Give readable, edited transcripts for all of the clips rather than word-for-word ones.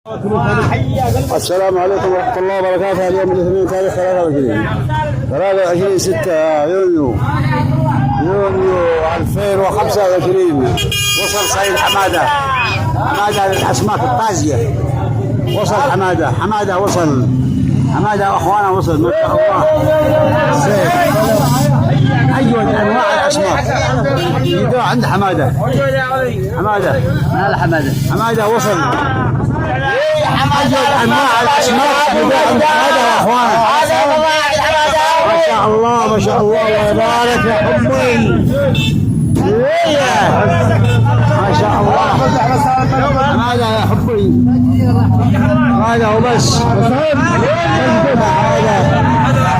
السلام عليكم ورحمة الله وبركاته. اليوم الاثنين تاريخ 23 6 يونيو 2025 وصل صيد حمادة للأسماك الطازية. وصل حمادة وصل حمادة واخوانه وصل ما شاء الله. أجود أنواع الأسماك يدور عند حمادة وصل أجود أنواع الأسماك يدور عند حمادة واخوانه. ما شاء الله الله يبارك يا حبي. ما شاء الله حمادة يا حبي. هذا وبس. هذا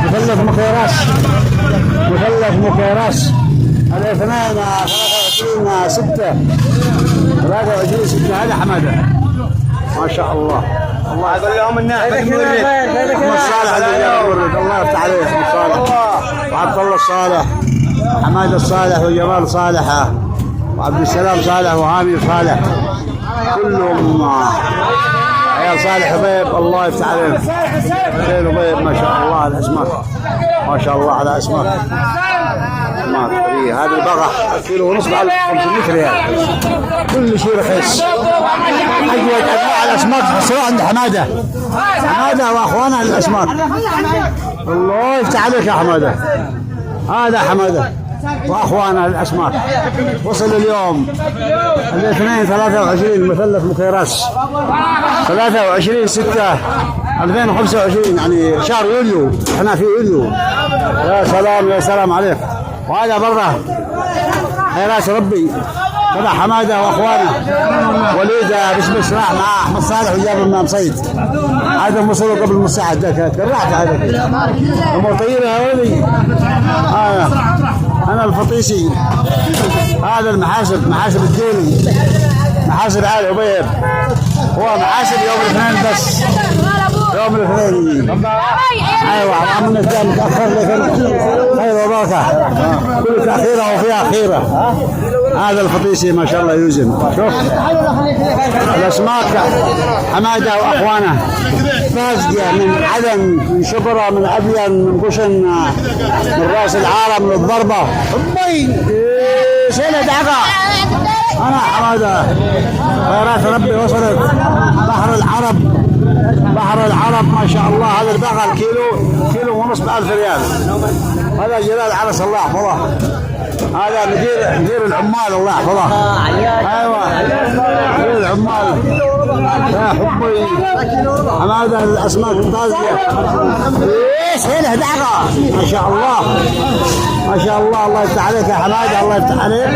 مثلث مكيراس هذا 23 6 هذا حمادة ما شاء الله. الله يقول لهم الناس احمد صالح الله يفتح عليه. احمد صالح وعبد الله الصالح حمادة الصالح وجمال صالح وعبد السلام صالح وهامي صالح كلهم عيال صالح حبيب. الله يفتح عليهم حسين وبيب. ما شاء الله على الاسماك ما شاء الله على اسماك. هذا البغح كيلو ونص ب 1500 ريال. كل شيء رخيص. اجود انواع الاسماك تحصلوها عند حمادة واخوانها الاسماك. الله يفتح عليك يا حمادة. هذا حمادة واخوانها الاسماك. وصل اليوم الاثنين 23 مثلث مكيراس 23 6 2025 يعني شهر يوليو. احنا في يوليو. يا سلام عليك. وهذا برا خيرات ربي هذا حمادة واخوانه وليده باسم اسراح مع احمد صالح وجابر من صيد. هذا وصلوا قبل نص ساعه. كرعت هذا امور طيبه يا ولدي. انا الفطيسي. هذا محاسب الدولي محاسب آل عبيد. هو محاسب يوم الاثنين بس. يوم الاثنين. ايوه عملنا الدم متاخر لكن خير وبركه. كل تاخيره وفيها خيره. هذا الفطيسي ما شاء الله يوزن. شوف الاسماك حمادة واخوانه فازقه من عدن من شبرا من ابين من قشن من راس العالم من الضربه. حبي سنه دعقه. انا حمادة خيرات ربي وصلت بحر العرب ما شاء الله. هذا البغل كيلو ونص ب 1000 ريال. هذا جلال عرس الله يحفظه. هذا مدير العمال الله يحفظه. ايوه مدير العمال يا حبي. حمادة الاسماك الطازيه. هنا دعقه ما شاء الله الله يفتح عليك يا حمادة. الله يفتح عليك.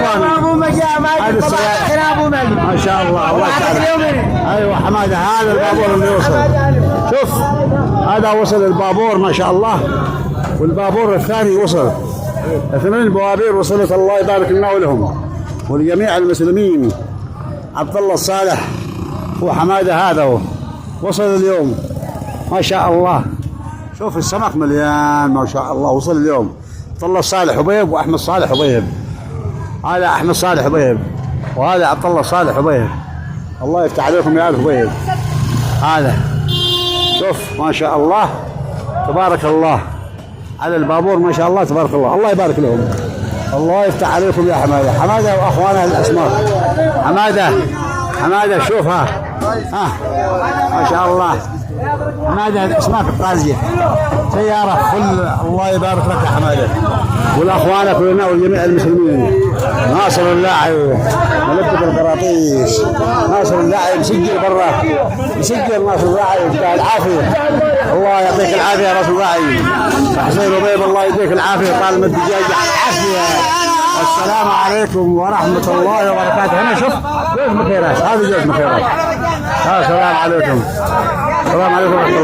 ما شاء الله يفتح عليك. ايوه حمادة هذا البابور اللي وصل. شوف هذا وصل البابور ما شاء الله. والبابور الثاني وصل. 2 بوابير وصلت. الله يبارك لنا ولهم ولجميع المسلمين. عبد الله الصالح وحمادة هذا وصل اليوم ما شاء الله. شوف السمك مليان ما شاء الله. وصل اليوم عبد الله الصالح حبيب واحمد صالح حبيب. هذا احمد صالح حبيب وهذا عبد الله صالح حبيب. الله يفتح عليكم يا ال حبيب. هذا شوف ما شاء الله تبارك الله على البابور ما شاء الله تبارك الله. الله يبارك لهم. الله يفتح عليكم يا حمادة واخوانها الاسماك. حمادة شوف ها ما شاء الله. حمادة الاسماك الطازية سيارة فل. الله يبارك لك يا حمادة والاخوان كلنا وجميع المسلمين. ناصر اللاعب ملبك القراطيس. ناصر اللاعب مسجل برا ناصر اللاعب العافية. الله يعطيك العافية يا رسول الله. حسين وبيب الله يديك العافية. طالما الدجاج عافية. السلام عليكم ورحمة الله وبركاته. هنا شوف جوز مكيراس. هذا جوز مكيراس. السلام عليكم ورحمة الله.